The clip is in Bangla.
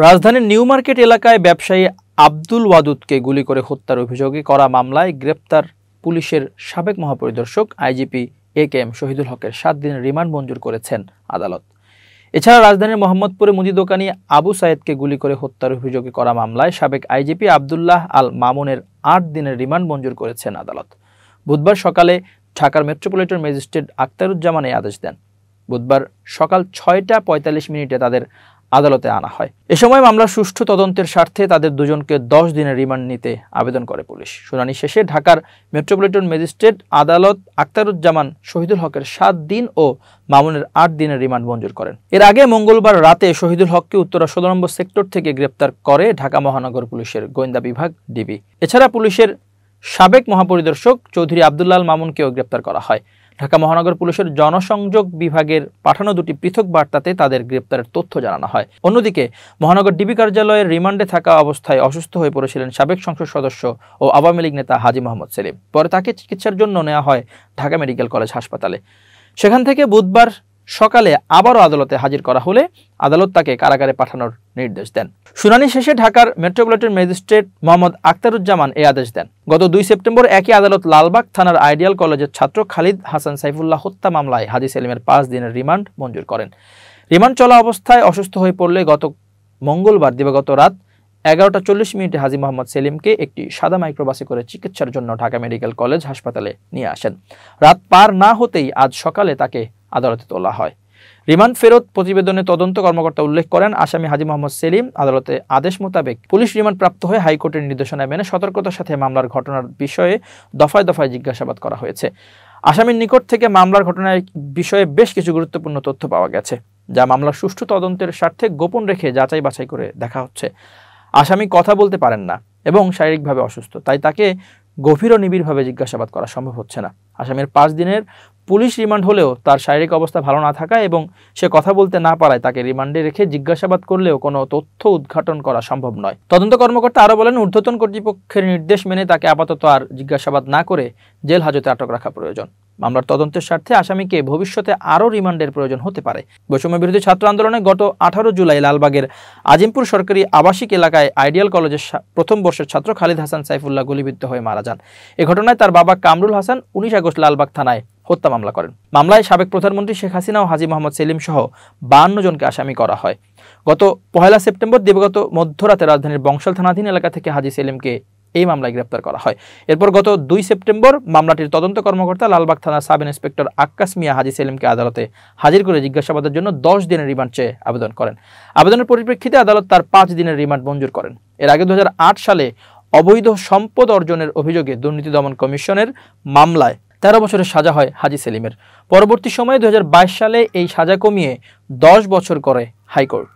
রাজধানীর নিউ মার্কেট এলাকায় ব্যবসায়ী আব্দুল ওয়াদুদকে গুলি করে হত্যার অভিযোগে করা মামলায় গ্রেপ্তার পুলিশের সাবেক মহাপরিদর্শক আইজিপি একেএম শহীদুল হকের 7 দিনের রিমান্ড মঞ্জুর করেছেন আদালত। এছাড়া রাজধানীর মোহাম্মদপুরে মুদি দোকানি আবু সায়েদকে গুলি করে হত্যার অভিযোগে করা মামলায় সাবেক আইজিপি আব্দুল্লাহ আল মামুনের 8 দিনের রিমান্ড মঞ্জুর করেছেন আদালত। বুধবার সকালে ঢাকার মেট্রোপলিটন ম্যাজিস্ট্রেট আখতারুজ্জামান এই আদেশ দেন। বুধবার সকাল 6টা 45 তাদের আদালতে আনা হয়। এ সময় মামলার সুষ্ঠু তদন্তের স্বার্থে তাদের দুজনকে 10 দিনের রিমান্ড নিতে আবেদন করে পুলিশ। শুনানি শেষে ঢাকার মেট্রোপলিটন ম্যাজিস্ট্রেট আদালত আখতারুজ্জামান শহীদুল হকের 7 দিন ও মামুনের 8 দিনের রিমান্ড মঞ্জুর করেন। এর আগে মঙ্গলবার রাতে শহীদুল হককে উত্তরা 16 নম্বর সেক্টর থেকে গ্রেপ্তার করে ঢাকা মহানগর পুলিশের গোয়েন্দা বিভাগ ডিবি। এছাড়া পুলিশের সাবেক মহাপরিদর্শক চৌধুরী আব্দুল্লাহ আল মামুনকেও গ্রেপ্তার করা হয়। ঢাকা মহানগর পুলিশের জনসংযোগ বিভাগের পাঠানো 2টি পৃথক বার্তাতে তাদের গ্রেপ্তারের তথ্য জানানো হয়। অন্যদিকে মহানগর ডিবি কার্যালয়ের রিমান্ডে থাকা অবস্থায় অসুস্থ হয়ে পড়েছিলেন সাবেক সংসদ সদস্য ও আওয়ামী লীগ নেতা হাজী মোহাম্মদ সেলিম। পরে তাকে চিকিৎসার জন্য নেওয়া হয় ঢাকা মেডিকেল কলেজ হাসপাতালে। সেখান থেকে বুধবার সকালে আবারও আদালতে হাজির করা হলে আদালত তাকে কারাগারে পাঠানোর নির্দেশ দেন। শুনানি শেষে ঢাকার মেট্রোপলিটন ম্যাজিস্ট্রেট মোহাম্মদ আখতারুজ্জামান এই আদেশ দেন। গত 2 সেপ্টেম্বর একই আদালত লালবাগ থানার আইডিয়াল কলেজের ছাত্র খালিদ হাসান সাইফুল্লাহ হত্যা মামলায় হাজী সেলিমের 5 দিনের রিমান্ড মঞ্জুর করেন। রিমান্ড চলা অবস্থায় অসুস্থ হয়ে পড়লে গত মঙ্গলবার দিবাগত রাত 11টা 40 হাজী মোহাম্মদ সেলিমকে একটি সাদা মাইক্রোবাসে করে চিকিৎসার জন্য ঢাকা মেডিকেল কলেজ হাসপাতালে নিয়ে আসেন। রাত পার না হতেই আজ সকালে তাকে আদালতে তোলা হয়। রিমান্ড ফেরত প্রতিবেদনে তদন্ত কর্মকর্তা উল্লেখ করেন, আসামি হাজী মোহাম্মদ সেলিম আদালতে আদেশ মোতাবেক পুলিশ রিমান্ড প্রাপ্ত হয়ে হাইকোর্টের নির্দেশনা মেনে সতর্কতার সাথে মামলার ঘটনার বিষয়ে দফায় দফায় জিজ্ঞাসাবাদ করা হয়েছে। আসামির নিকট থেকে মামলার ঘটনার বিষয়ে বেশ কিছু গুরুত্বপূর্ণ তথ্য পাওয়া গেছে, যা মামলার সুষ্ঠু তদন্তের স্বার্থে গোপন রেখে যাচাই বাছাই করে দেখা হচ্ছে। আসামি কথা বলতে পারেন না এবং শারীরিকভাবে অসুস্থ, তাই তাকে গভীর ও নিবিড়ভাবে জিজ্ঞাসাবাদ করা সম্ভব হচ্ছে না। আসামির 5 দিনের পুলিশ রিমান্ড হলেও তার শারীরিক অবস্থা ভালো না থাকা এবং সে কথা বলতে না পারায় তাকে রিমান্ডে রেখে জিজ্ঞাসাবাদ করলেও কোনো তথ্য উদ্ঘাটন করা সম্ভব নয়। তদন্ত কর্মকর্তা আরও বলেন, ঊর্ধ্বতন কর্তৃপক্ষের নির্দেশ মেনে তাকে আপাতত আর জিজ্ঞাসাবাদ না করে জেল হাজতে আটক রাখা প্রয়োজন। মামলার তদন্তের স্বার্থে আসামিকে ভবিষ্যতে আরও রিমান্ডের প্রয়োজন হতে পারে। বৈষম্য বিরোধী ছাত্র আন্দোলনে গত 18 জুলাই লালবাগের আজিমপুর সরকারি আবাসিক এলাকায় আইডিয়াল কলেজের প্রথম বর্ষের ছাত্র খালিদ হাসান সাইফুল্লাহ গুলিবিদ্ধ হয়ে মারা যান। এ ঘটনায় তার বাবা কামরুল হাসান 19 আগস্ট লালবাগ থানায় হত্যা মামলা করেন। মামলায় সাবেক প্রধানমন্ত্রী শেখ হাসিনা ও হাজী মোহাম্মদ সেলিম সহ 52 জনকে আসামি করা হয়। গত 1 সেপ্টেম্বর দিবাগত মধ্যরাতে রাজধানীর বংশাল থানাধীন এলাকা থেকে হাজী সেলিমকে এই মামলায় গ্রেপ্তার করা হয়। এরপর গত 2 সেপ্টেম্বর মামলাটির তদন্ত কর্মকর্তা লালবাগ থানার সাব ইন্সপেক্টর আক্কাস মিয়া হাজী সেলিমকে আদালতে হাজির করে জিজ্ঞাসাবাদের জন্য 10 দিনের রিমান্ড চেয়ে আবেদন করেন। আবেদনের পরিপ্রেক্ষিতে আদালত তার 5 দিনের রিমান্ড মঞ্জুর করেন। এর আগে 2008 সালে অবৈধ সম্পদ অর্জনের অভিযোগে দুর্নীতি দমন কমিশনের মামলায় 13 বছরের সাজা হয় হাজী সেলিমের। পরবর্তী সময়ে 2022 সালে এই সাজা কমিয়ে 10 বছর করে হাইকোর্ট।